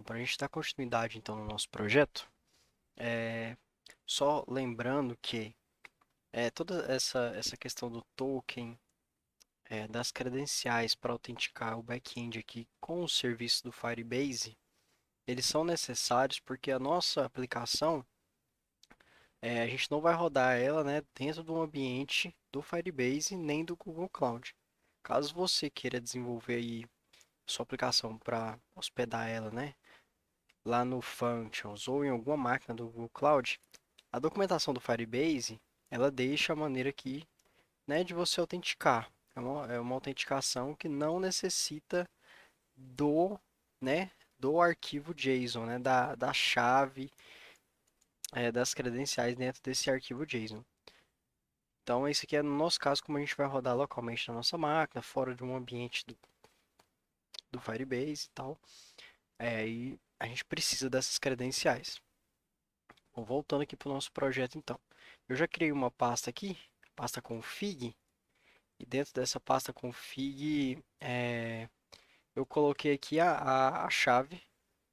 Para a gente dar continuidade então no nosso projeto, só lembrando que toda essa questão do token, das credenciais para autenticar o back-end aqui com o serviço do Firebase, eles são necessários porque a nossa aplicação, a gente não vai rodar ela, né, dentro do ambiente do Firebase nem do Google Cloud. Caso você queira desenvolver aí sua aplicação para hospedar ela, né, lá no Functions ou em alguma máquina do Google Cloud, a documentação do Firebase, ela deixa a maneira aqui, né, de você autenticar. É uma autenticação que não necessita do, né, do arquivo JSON, né, da chave, das credenciais dentro desse arquivo JSON. Então, esse aqui é no nosso caso, como a gente vai rodar localmente na nossa máquina, fora de um ambiente do Firebase e tal. E a gente precisa dessas credenciais. Bom, voltando aqui para o nosso projeto, então. Eu já criei uma pasta aqui, pasta config, e dentro dessa pasta config, eu coloquei aqui a chave,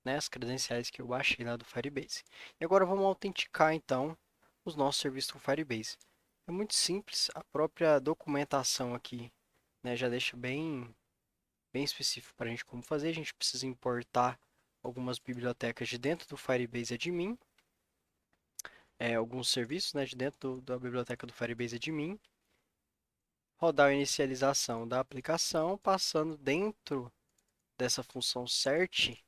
né, as credenciais que eu baixei lá do Firebase. E agora vamos autenticar, então, os nossos serviços do Firebase. É muito simples, a própria documentação aqui, né, já deixa bem específico para a gente como fazer. A gente precisa importar algumas bibliotecas de dentro do Firebase Admin, alguns serviços, né, de dentro da biblioteca do Firebase Admin, rodar a inicialização da aplicação, passando dentro dessa função search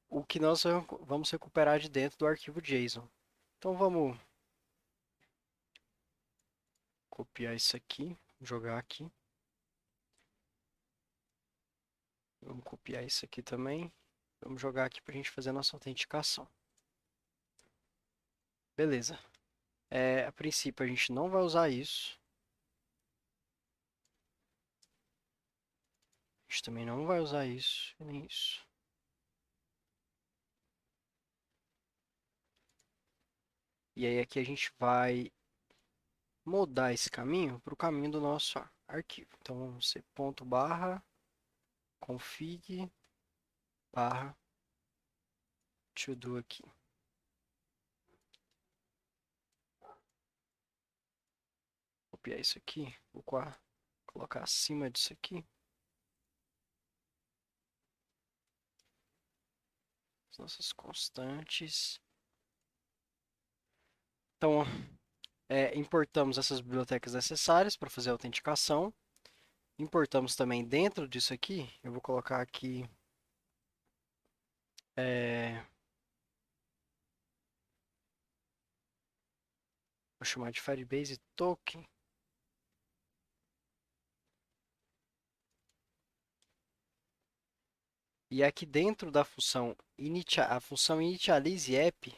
o que nós vamos recuperar de dentro do arquivo JSON. Então vamos copiar isso aqui, jogar aqui. Vamos copiar isso aqui também. Vamos jogar aqui para a gente fazer a nossa autenticação. Beleza. A princípio a gente não vai usar isso. A gente também não vai usar isso, nem isso. E aí aqui a gente vai mudar esse caminho para o caminho do nosso arquivo. Então vamos ser ponto barra config barra to do aqui. Copiar isso aqui, vou colocar acima disso aqui. As nossas constantes. Então, importamos essas bibliotecas necessárias para fazer a autenticação. Importamos também dentro disso aqui, eu vou colocar aqui vou chamar de Firebase Token. E aqui dentro da função a função initialize app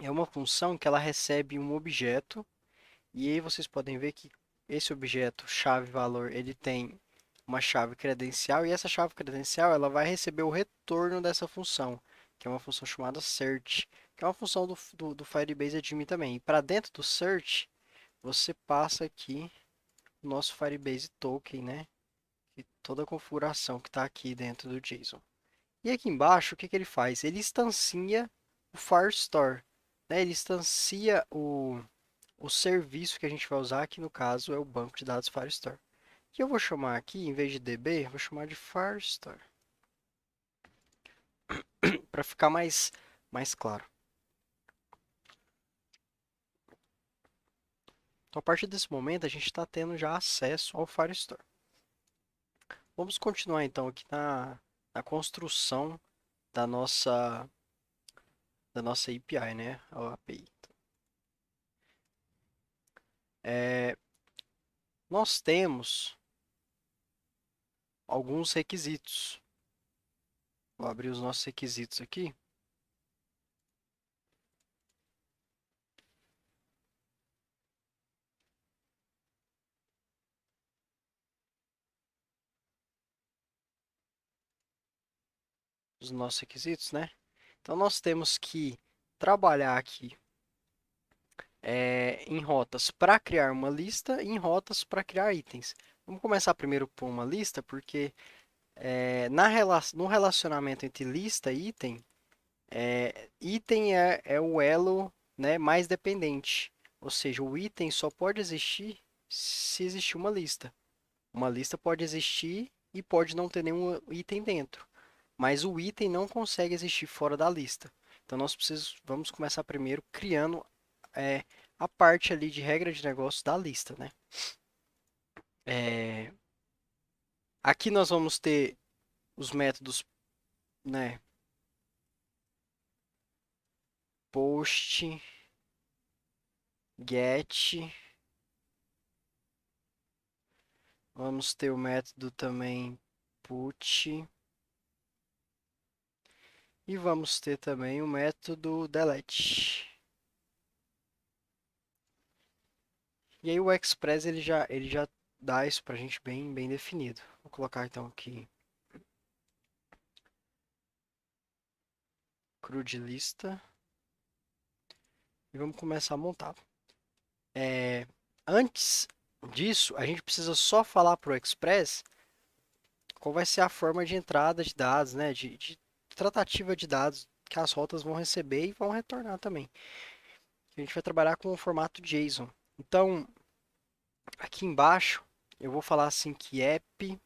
é uma função que ela recebe um objeto e aí vocês podem ver que esse objeto chave valor ele tem uma chave credencial e essa chave credencial ela vai receber o retorno dessa função, que é uma função chamada search, que é uma função do Firebase Admin também. E para dentro do search você passa aqui o nosso Firebase Token, né? E toda a configuração que está aqui dentro do JSON. E aqui embaixo, o que ele faz? Ele instancia o Firestore, né? Ele instancia o serviço que a gente vai usar, que no caso é o banco de dados Firestore. Que eu vou chamar aqui, em vez de DB, vou chamar de Firestore, para ficar mais claro. Então, a partir desse momento, a gente está tendo já acesso ao Firestore. Vamos continuar então aqui na construção da nossa API, né? A API. Nós temos alguns requisitos. Vou abrir os nossos requisitos aqui. Os nossos requisitos, né? Então, nós temos que trabalhar aqui em rotas para criar uma lista e em rotas para criar itens. Vamos começar primeiro por uma lista, porque No relacionamento entre lista e item, item é o elo, né, mais dependente. Ou seja, o item só pode existir se existir uma lista. Uma lista pode existir e pode não ter nenhum item dentro. Mas o item não consegue existir fora da lista. Então vamos começar primeiro criando é, a parte ali de regra de negócio da lista, né? É, aqui nós vamos ter os métodos, né? Post, get, vamos ter o método também put e vamos ter também o método delete. E aí o Express ele já dá isso pra gente bem definido. Vou colocar então aqui CRUD lista e vamos começar a montar. Antes disso, a gente precisa só falar para o Express qual vai ser a forma de entrada de dados, né? De tratativa de dados que as rotas vão receber e vão retornar também. A gente vai trabalhar com o formato JSON. Então, aqui embaixo, eu vou falar assim que app.use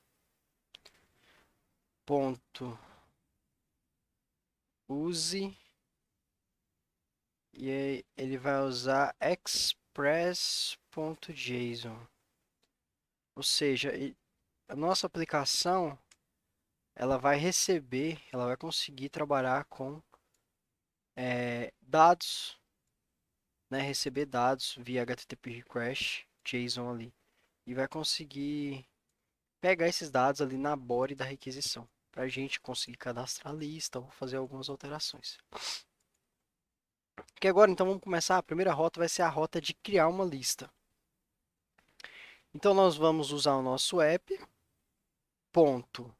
e aí ele vai usar express.json. Ou seja, a nossa aplicação ela vai conseguir trabalhar com dados, né, receber dados via HTTP request, JSON ali, e vai conseguir pegar esses dados ali na body da requisição, para a gente conseguir cadastrar a lista ou fazer algumas alterações. Que agora então vamos começar, a primeira rota vai ser a rota de criar uma lista. Então nós vamos usar o nosso app, ponto,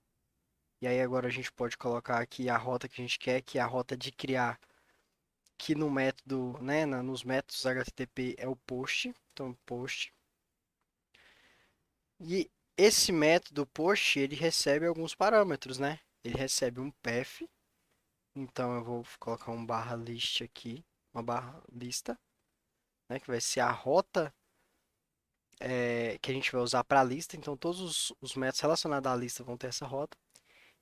e aí agora a gente pode colocar aqui a rota que a gente quer, que é a rota de criar, que no método, né, nos métodos HTTP é o post, então post. E esse método post, ele recebe alguns parâmetros, né? Ele recebe um path, então eu vou colocar um barra list aqui, uma barra lista, né, que vai ser a rota que a gente vai usar para a lista, então todos os métodos relacionados à lista vão ter essa rota.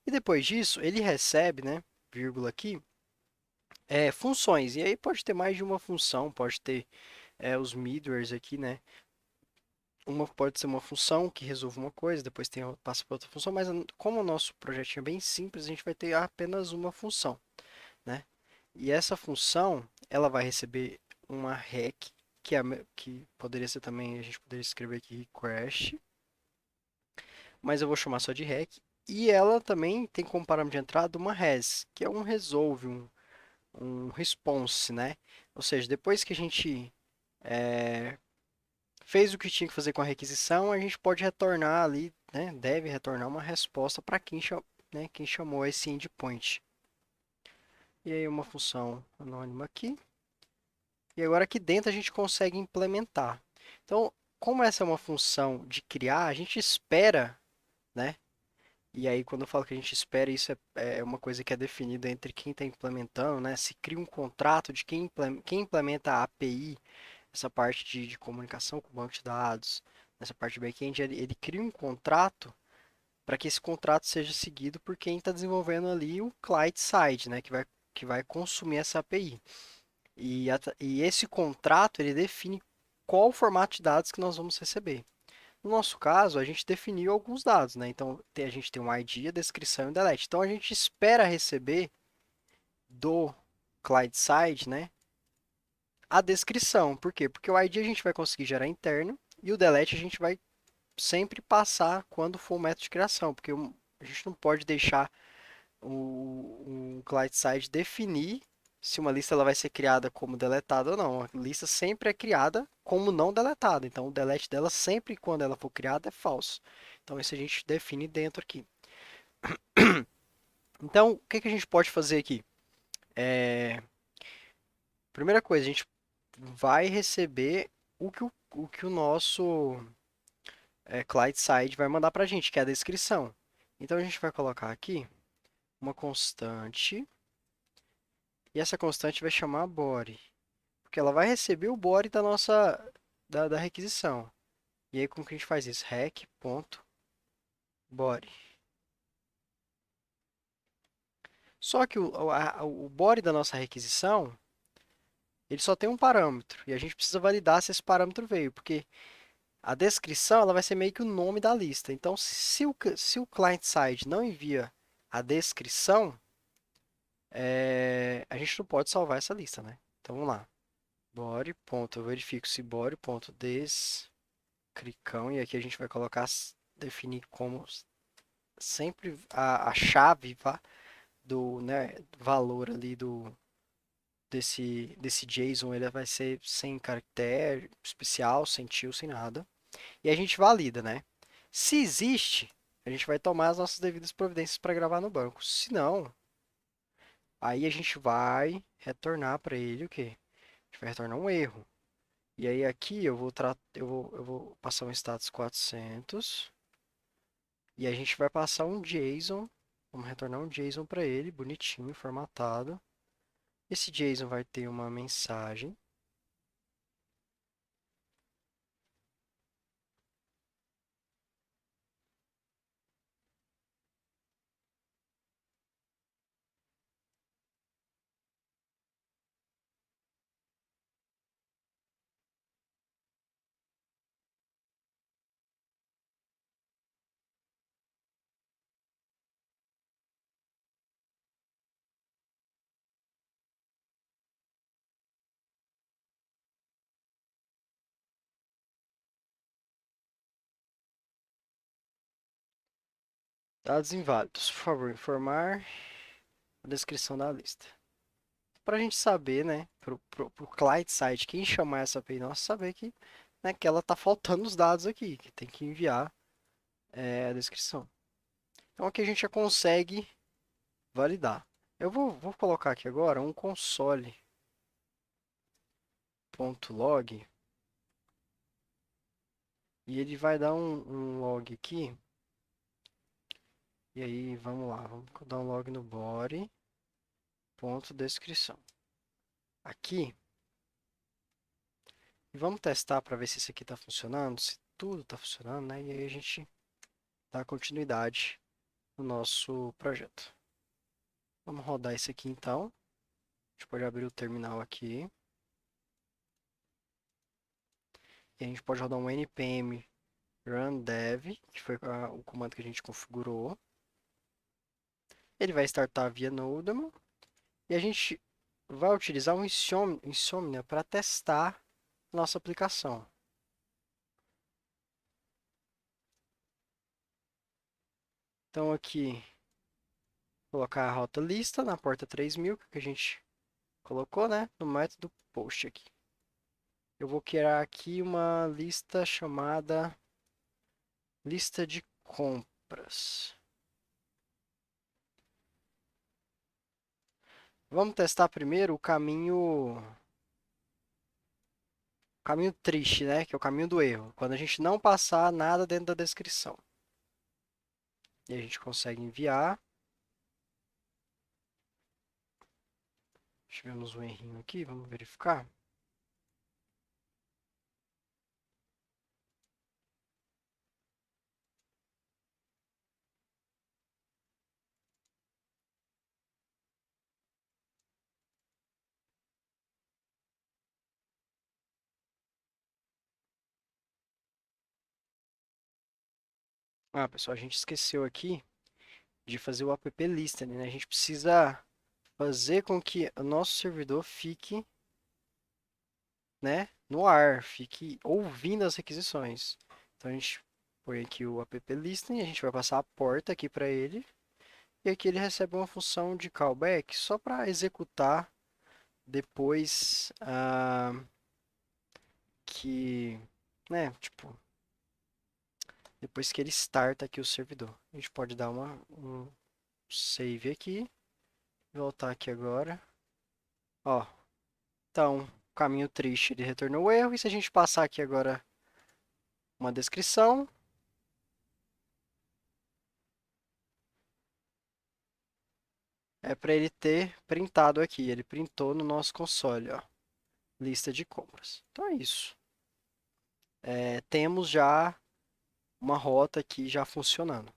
E depois disso, ele recebe, né, vírgula aqui, funções, e aí pode ter mais de uma função, pode ter os middlewares aqui, né? Uma pode ser uma função que resolve uma coisa, depois passa para outra função, mas como o nosso projetinho é bem simples, a gente vai ter apenas uma função, né? E essa função, ela vai receber uma rec, que poderia ser também, a gente poderia escrever aqui request, mas eu vou chamar só de rec. E ela também tem como parâmetro de entrada uma res, que é um resolve, um response, né? Ou seja, depois que a gente fez o que tinha que fazer com a requisição, a gente pode retornar ali, né? Deve retornar uma resposta para né, quem chamou esse endpoint. E aí uma função anônima aqui. E agora aqui dentro a gente consegue implementar. Então, como essa é uma função de criar, a gente espera, né? E aí quando eu falo que a gente espera, isso é uma coisa que é definida entre quem está implementando, né? Se cria um contrato de quem implementa a API, essa parte de comunicação com o banco de dados, nessa parte de back-end, ele cria um contrato para que esse contrato seja seguido por quem está desenvolvendo ali o client-side, né, que vai consumir essa API. E esse contrato ele define qual o formato de dados que nós vamos receber. No nosso caso, a gente definiu alguns dados, né? Então a gente tem um ID, a descrição e o delete. Então a gente espera receber do client-side, né, a descrição. Por quê? Porque o ID a gente vai conseguir gerar interno e o delete a gente vai sempre passar quando for o método de criação, porque a gente não pode deixar o client-side definir se uma lista ela vai ser criada como deletada ou não. A lista sempre é criada como não deletada, então o delete dela sempre quando ela for criada é falso. Então isso a gente define dentro aqui. Então o que a gente pode fazer aqui? Primeira coisa, a gente vai receber o que o nosso client-side vai mandar para a gente, que é a descrição. Então a gente vai colocar aqui uma constante, e essa constante vai chamar body, porque ela vai receber o body da nossa da requisição. E aí como que a gente faz isso? Rec.body. Só que o body da nossa requisição, ele só tem um parâmetro, e a gente precisa validar se esse parâmetro veio, porque a descrição ela vai ser meio que o nome da lista. Então, se o client-side não envia a descrição, a gente não pode salvar essa lista, né? Então, vamos lá. Body, ponto, eu verifico se body, ponto, descricão, e aqui a gente vai colocar, definir como sempre a chave do, né, valor ali desse JSON, ele vai ser sem caractere especial, sem tio, sem nada. E a gente valida, né? Se existe, a gente vai tomar as nossas devidas providências para gravar no banco. Se não, aí a gente vai retornar para ele o quê? A gente vai retornar um erro. E aí aqui eu vou passar um status 400 e a gente vai passar um JSON. Vamos retornar um JSON para ele, bonitinho, formatado. Esse JSON vai ter uma mensagem. Dados inválidos. Por favor, informar a descrição da lista. Para a gente saber, né, pro client side, quem chamar essa API nossa, saber que, né, que ela tá faltando os dados aqui, que tem que enviar a descrição. Então aqui a gente já consegue validar. Eu vou colocar aqui agora um console.log e ele vai dar um log aqui. E aí, vamos lá, vamos dar um log no body, ponto descrição. Aqui, e vamos testar para ver se isso aqui está funcionando, se tudo está funcionando, né? E aí a gente dá continuidade no nosso projeto. Vamos rodar isso aqui então. A gente pode abrir o terminal aqui. E a gente pode rodar um npm run dev, que foi o comando que a gente configurou. Ele vai startar via Nodemon. E a gente vai utilizar um Insomnia para testar nossa aplicação. Então aqui, colocar a rota lista na porta 3000, que a gente colocou, né, no método post aqui. Eu vou criar aqui uma lista chamada lista de compras. Vamos testar primeiro o caminho triste, né, que é o caminho do erro, quando a gente não passar nada dentro da descrição. E a gente consegue enviar. Tivemos um errinho aqui, vamos verificar. Ah, pessoal, a gente esqueceu aqui de fazer o app listening, né? A gente precisa fazer com que o nosso servidor fique, né, no ar, fique ouvindo as requisições. Então a gente põe aqui o app listening, a gente vai passar a porta aqui para ele, e aqui ele recebe uma função de callback só para executar depois que, né, tipo, depois que ele starta aqui o servidor. A gente pode dar um save aqui, voltar aqui agora. Ó, então, caminho triste, ele retornou o erro. E se a gente passar aqui agora uma descrição, é para ele ter printado aqui. Ele printou no nosso console, ó, lista de compras. Então é isso. Temos já uma rota aqui já funcionando.